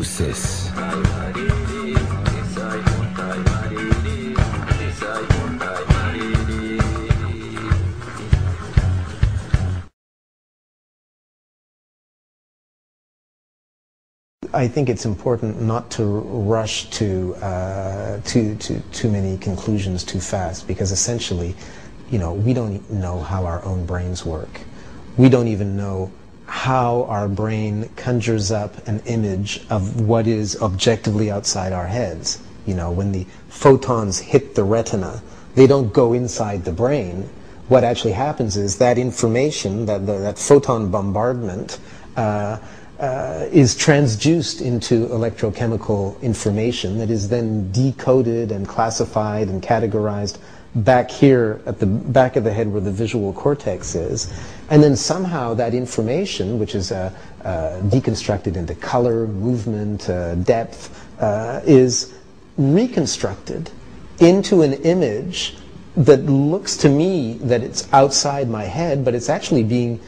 Luces. I think it's important not to rush to too many conclusions too fast, because essentially, you know, we don't know how our own brains work. We don't even know how our brain conjures up an image of what is objectively outside our heads. You know, when the photons hit the retina, they don't go inside the brain. What actually happens is that information, that photon bombardment, is transduced into electrochemical information that is then decoded and classified and categorized back here at the back of the head where the visual cortex is. And then somehow that information, which is deconstructed into color, movement, depth, is reconstructed into an image that looks to me that it's outside my head, but it's actually being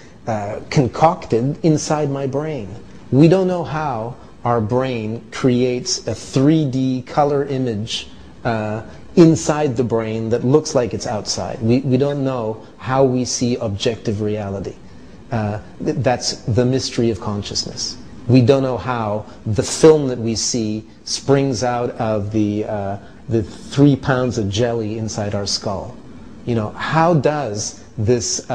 concocted inside my brain. We don't know how our brain creates a 3D color image inside the brain that looks like it's outside. We don't know how we see objective reality. That's the mystery of consciousness. We don't know how the film that we see springs out of the 3 pounds of jelly inside our skull. You know, how does this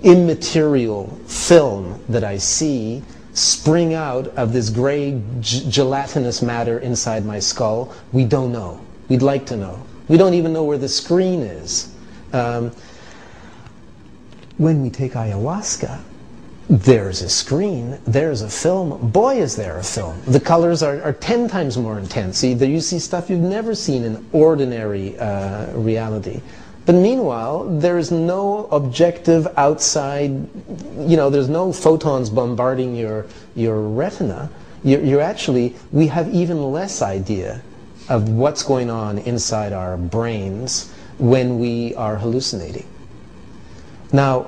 immaterial film that I see spring out of this gray gelatinous matter inside my skull? We don't know. We'd like to know. We don't even know where the screen is. When we take ayahuasca, there's a screen, there's a film. Boy, is there a film. The colors are 10 times more intense. You see stuff you've never seen in ordinary reality. But meanwhile, there is no objective outside, you know, there's no photons bombarding your retina. You're actually, we have even less idea of what's going on inside our brains when we are hallucinating. Now,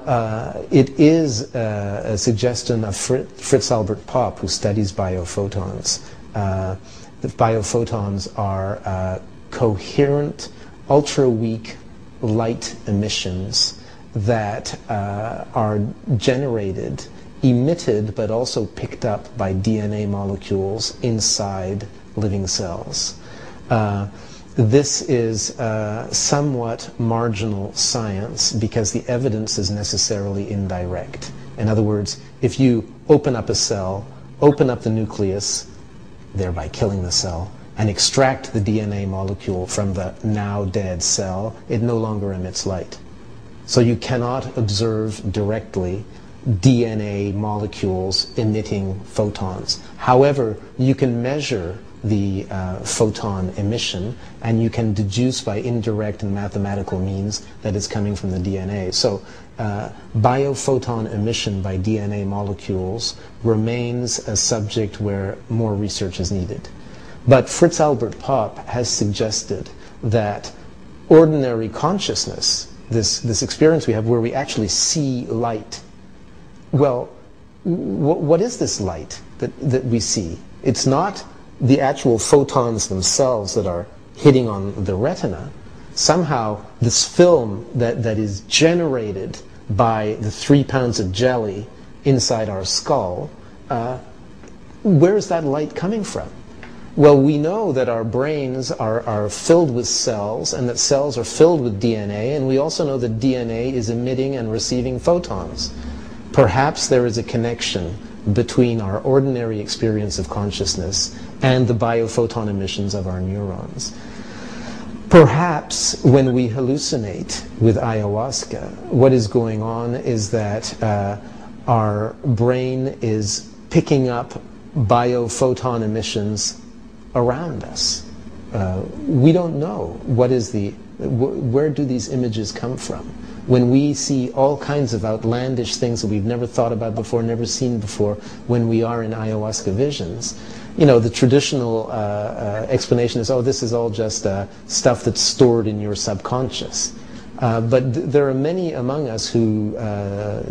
it is a suggestion of Fritz Albert Popp, who studies biophotons. The biophotons are coherent, ultra-weak light emissions that are generated, emitted, but also picked up by DNA molecules inside living cells. This is somewhat marginal science because the evidence is necessarily indirect. In other words, if you open up a cell, open up the nucleus, thereby killing the cell, and extract the DNA molecule from the now dead cell, it no longer emits light. So you cannot observe directly DNA molecules emitting photons. However, you can measure the photon emission, and you can deduce by indirect and mathematical means that it's coming from the DNA. So biophoton emission by DNA molecules remains a subject where more research is needed. But Fritz Albert Popp has suggested that ordinary consciousness, this experience we have where we actually see light, well, what is this light that we see? It's not the actual photons themselves that are hitting on the retina. Somehow this film that is generated by the 3 pounds of jelly inside our skull, where is that light coming from? Well, we know that our brains are filled with cells, and that cells are filled with DNA, and we also know that DNA is emitting and receiving photons. Perhaps there is a connection between our ordinary experience of consciousness and the biophoton emissions of our neurons. Perhaps when we hallucinate with ayahuasca, what is going on is that our brain is picking up biophoton emissions around us. We don't know where do these images come from. When we see all kinds of outlandish things that we've never thought about before, never seen before, when we are in ayahuasca visions, you know, the traditional explanation is, oh, this is all just stuff that's stored in your subconscious. But there are many among us who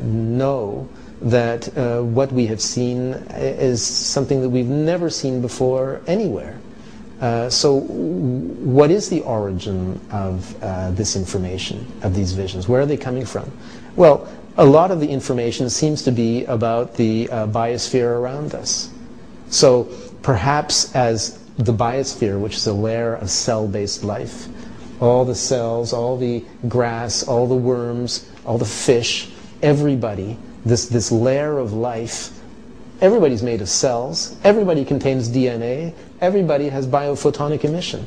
know that what we have seen is something that we've never seen before anywhere. So what is the origin of this information, of these visions? Where are they coming from? Well, a lot of the information seems to be about the biosphere around us. So perhaps as the biosphere, which is a layer of cell-based life, all the cells, all the grass, all the worms, all the fish, everybody, this layer of life, everybody's made of cells, everybody contains DNA, everybody has biophotonic emission.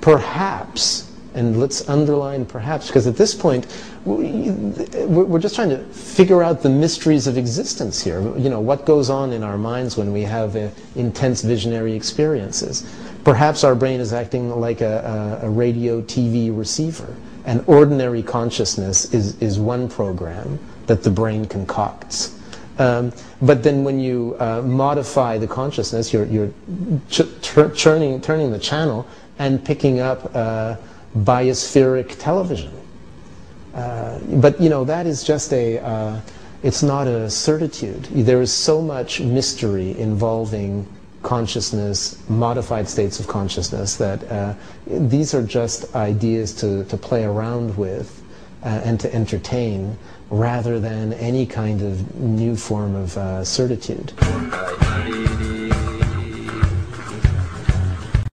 Perhaps, and let's underline perhaps, because at this point, we're just trying to figure out the mysteries of existence here. You know, what goes on in our minds when we have intense visionary experiences. Perhaps our brain is acting like a radio TV receiver, and ordinary consciousness is one program that the brain concocts. But then when you modify the consciousness, you're turning the channel and picking up biospheric television. But you know, that is just it's not a certitude. There is so much mystery involving consciousness, modified states of consciousness, that these are just ideas to play around with and to entertain, rather than any kind of new form of certitude.